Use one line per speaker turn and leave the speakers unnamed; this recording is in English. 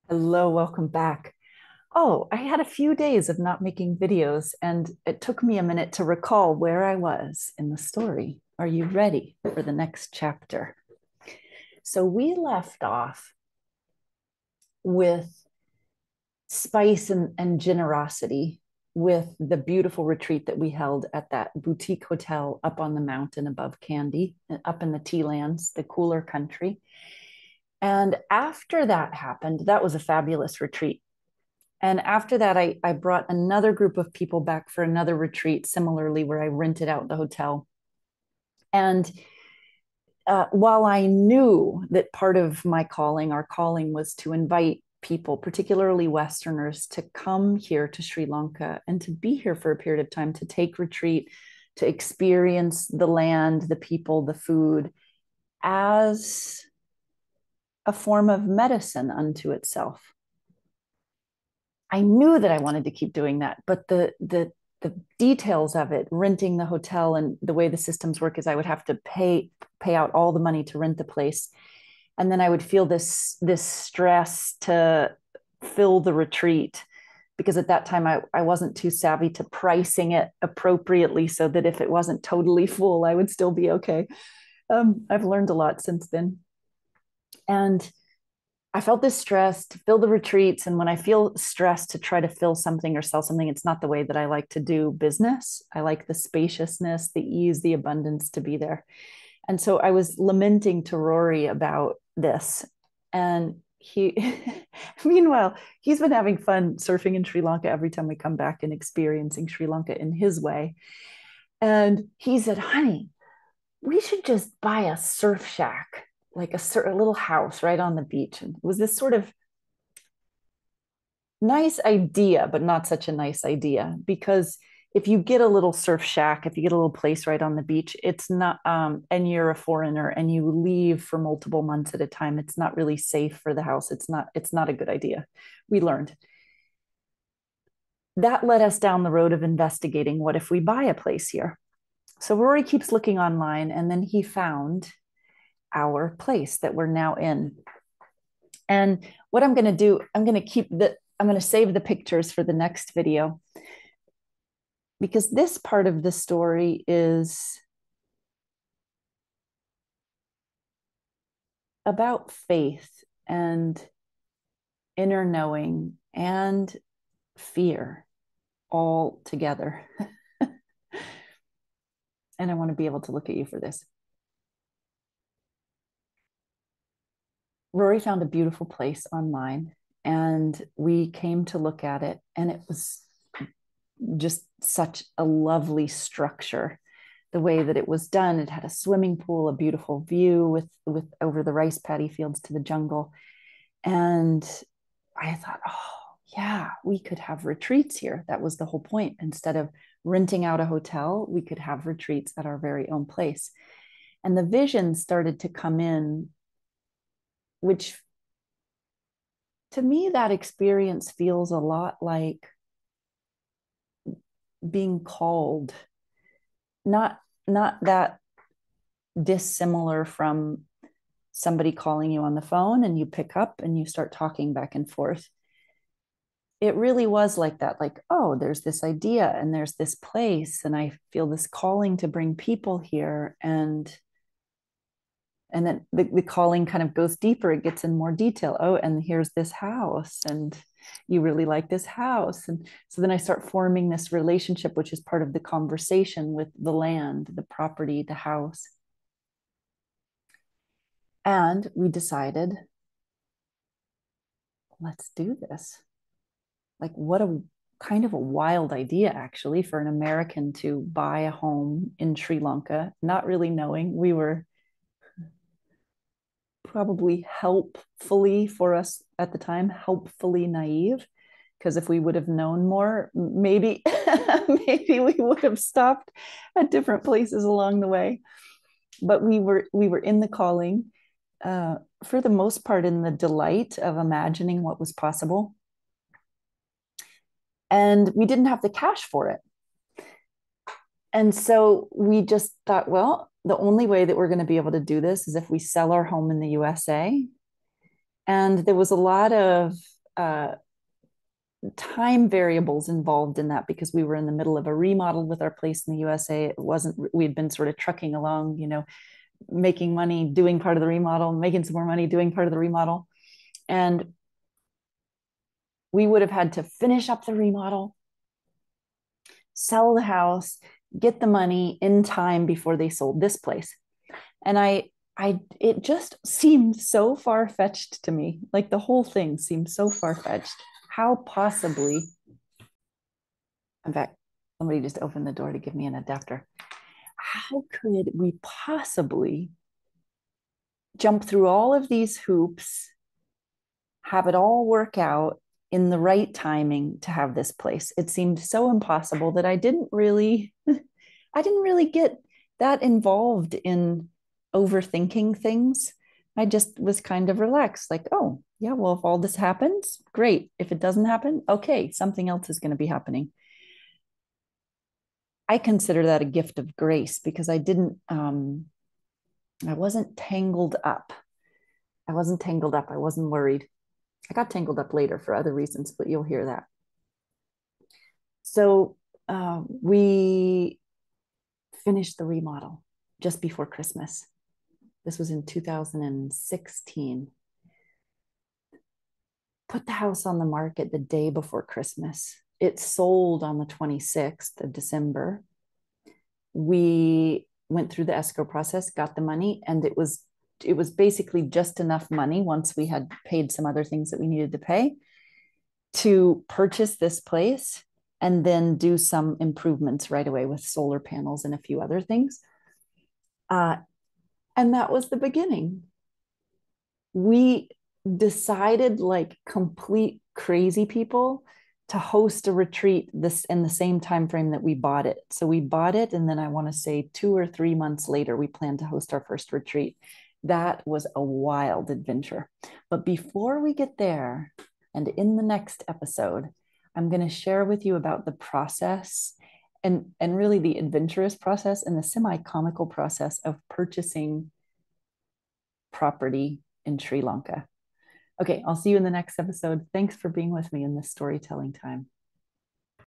Hello, welcome back. Oh, I had a few days of not making videos, and it took me a minute to recall where I was in the story. Are you ready for the next chapter? So we left off with spice and generosity with the beautiful retreat that we held at that boutique hotel up on the mountain above Candy, up in the tea lands, the cooler country. And after that happened, that was a fabulous retreat. And after that, I brought another group of people back for another retreat, similarly, where I rented out the hotel. And while I knew that part of my calling, our calling, was to invite people, particularly Westerners, to come here to Sri Lanka and to be here for a period of time, to take retreat, to experience the land, the people, the food as a form of medicine unto itself. I knew that I wanted to keep doing that, but the details of it, renting the hotel and the way the systems work is I would have to pay out all the money to rent the place. And then I would feel this stress to fill the retreat because at that time I wasn't too savvy to pricing it appropriately so that if it wasn't totally full, I would still be okay. I've learned a lot since then. And I felt this stress to fill the retreats. And when I feel stressed to try to fill something or sell something, it's not the way that I like to do business. I like the spaciousness, the ease, the abundance to be there. And so I was lamenting to Rory about this. And he, meanwhile, he's been having fun surfing in Sri Lanka every time we come back and experiencing Sri Lanka in his way. And he said, honey, we should just buy a surf shack, like a little house right on the beach. And it was this sort of nice idea, but not such a nice idea because if you get a little surf shack, if you get a little place right on the beach, it's not, and you're a foreigner and you leave for multiple months at a time, it's not really safe for the house. It's not a good idea. We learned. That led us down the road of investigating what if we buy a place here? So Rory keeps looking online and then he found our place that we're now in. And what I'm going to do, I'm going to save the pictures for the next video because this part of the story is about faith and inner knowing and fear all together. And I want to be able to look at you for this. Rory found a beautiful place online and we came to look at it, and it was just such a lovely structure. The way that it was done, it had a swimming pool, a beautiful view with over the rice paddy fields to the jungle. And I thought, oh yeah, we could have retreats here. That was the whole point. Instead of renting out a hotel, we could have retreats at our very own place. And the vision started to come in, which to me, that experience feels a lot like being called, not that dissimilar from somebody calling you on the phone and you pick up and you start talking back and forth. It really was like that, like, oh, there's this idea and there's this place and I feel this calling to bring people here. And then the calling kind of goes deeper, it gets in more detail. Oh, and here's this house and you really like this house. And so then I start forming this relationship, which is part of the conversation with the land, the property, the house. And we decided, let's do this. Like, what a kind of a wild idea, actually, for an American to buy a home in Sri Lanka, not really knowing. We were probably helpfully for us at the time, helpfully naive. Because if we would have known more, maybe maybe we would have stopped at different places along the way. But we were in the calling, for the most part, in the delight of imagining what was possible, and we didn't have the cash for it. And so we just thought, well, the only way that we're going to be able to do this is if we sell our home in the USA. And there was a lot of time variables involved in that because we were in the middle of a remodel with our place in the USA. It wasn't, we'd been sort of trucking along, making money, doing part of the remodel, making some more money, doing part of the remodel. And we would have had to finish up the remodel, sell the house, get the money in time before they sold this place. And it just seemed so far-fetched to me. Like the whole thing seemed so far-fetched. How possibly, in fact, somebody just opened the door to give me an adapter. How could we possibly jump through all of these hoops, have it all work out in the right timing to have this place? It seemed so impossible that I didn't really get that involved in overthinking things. I just was kind of relaxed, like, oh, yeah, well, if all this happens, great. If it doesn't happen, okay, something else is going to be happening. I consider that a gift of grace because I wasn't tangled up. I wasn't worried. I got tangled up later for other reasons, but you'll hear that. So we finished the remodel just before Christmas. This was in 2016. Put the house on the market the day before Christmas. It sold on the 26th of December. We went through the escrow process, got the money, and it was basically just enough money once we had paid some other things that we needed to pay to purchase this place and then do some improvements right away with solar panels and a few other things. And that was the beginning. We decided, like complete crazy people, to host a retreat this in the same time frame that we bought it. So we bought it, and then I want to say 2 or 3 months later, we planned to host our first retreat. That was a wild adventure. But before we get there, and in the next episode, I'm going to share with you about the process and really the adventurous process and the semi-comical process of purchasing property in Sri Lanka. Okay, I'll see you in the next episode. Thanks for being with me in this storytelling time.